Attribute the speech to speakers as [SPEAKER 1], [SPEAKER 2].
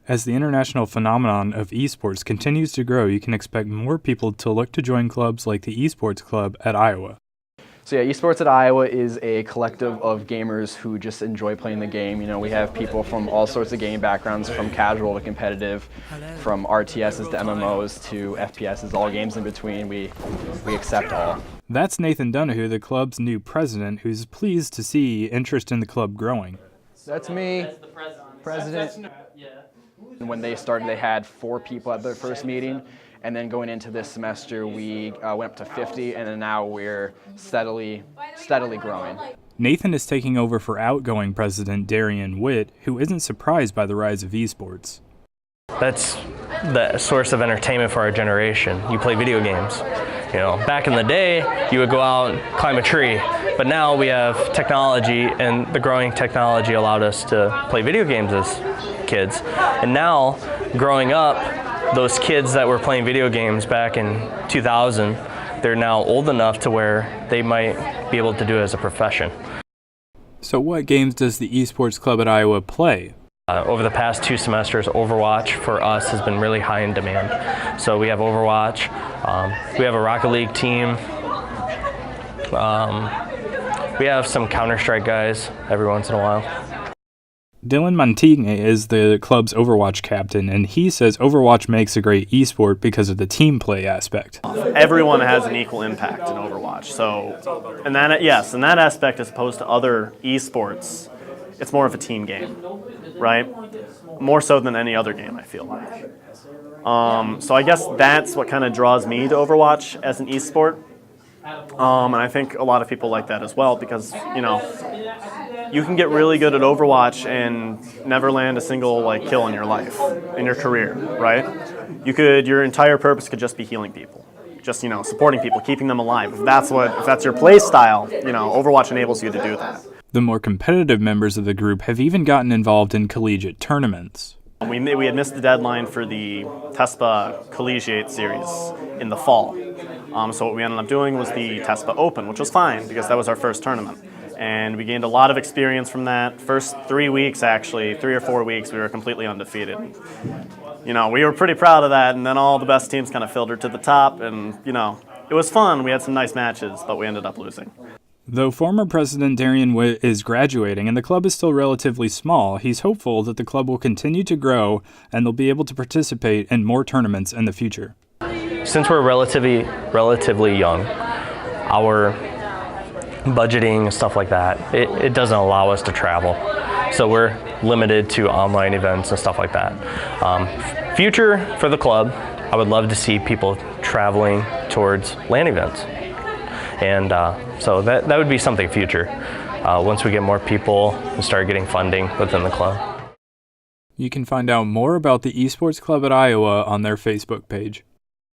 [SPEAKER 1] As the international phenomenon of esports continues to grow, you can expect more people to look to join clubs like the Esports Club at Iowa.
[SPEAKER 2] So yeah, Esports at Iowa is a collective of gamers who just enjoy playing the game. You know, we have people from all sorts of game backgrounds, from casual to competitive, from RTSs to MMOs to FPSs, all games in between. We accept all.
[SPEAKER 1] That's Nathan Donahue, the club's new president, who's pleased to see interest in the club growing.
[SPEAKER 2] That's me,
[SPEAKER 3] That's the
[SPEAKER 2] president. And when they started, they had 4 people at their first meeting. And then going into this semester, we went up to 50, and then now we're steadily growing.
[SPEAKER 1] Nathan is taking over for outgoing president Darian Witt, who isn't surprised by the rise of esports.
[SPEAKER 4] That's the source of entertainment for our generation. You play video games. You know, back in the day, you would go out and climb a tree, but now we have technology, and the growing technology allowed us to play video games as kids. And now, growing up, those kids that were playing video games back in 2000, they're now old enough to where they might be able to do it as a profession.
[SPEAKER 1] So what games does the Esports Club at Iowa play?
[SPEAKER 4] Over the past 2 semesters, Overwatch for us has been really high in demand. So we have Overwatch, we have a Rocket League team, we have some Counter-Strike guys every once in a while.
[SPEAKER 1] Dylan Montigne is the club's Overwatch captain, and he says Overwatch makes a great esport because of the team play aspect.
[SPEAKER 5] Everyone has an equal impact in Overwatch. So, in that aspect, as opposed to other esports, it's more of a team game, right? More so than any other game, I feel like. So I guess that's what kind of draws me to Overwatch as an esport. And I think a lot of people like that as well because, you know, you can get really good at Overwatch and never land a single kill in your life, in your career, right? Your entire purpose could just be healing people, just, you know, supporting people, keeping them alive. If that's your play style, you know, Overwatch enables you to do that.
[SPEAKER 1] The more competitive members of the group have even gotten involved in collegiate tournaments.
[SPEAKER 5] We had missed the deadline for the TESPA collegiate series in the fall. So what we ended up doing was the TESPA Open, which was fine because that was our first tournament. And we gained a lot of experience from that. First 3 weeks, actually, 3 or 4 weeks, we were completely undefeated. You know, we were pretty proud of that, and then all the best teams kind of filtered to the top, and, you know, it was fun. We had some nice matches, but we ended up losing.
[SPEAKER 1] Though former president Darian Witt is graduating and the club is still relatively small, he's hopeful that the club will continue to grow and they'll be able to participate in more tournaments in the future.
[SPEAKER 4] Since we're relatively young, our budgeting, stuff like that, it doesn't allow us to travel. So we're limited to online events and stuff like that. Future for the club, I would love to see people traveling towards LAN events. And so that would be something future, once we get more people and start getting funding within the club.
[SPEAKER 1] You can find out more about the Esports Club at Iowa on their Facebook page.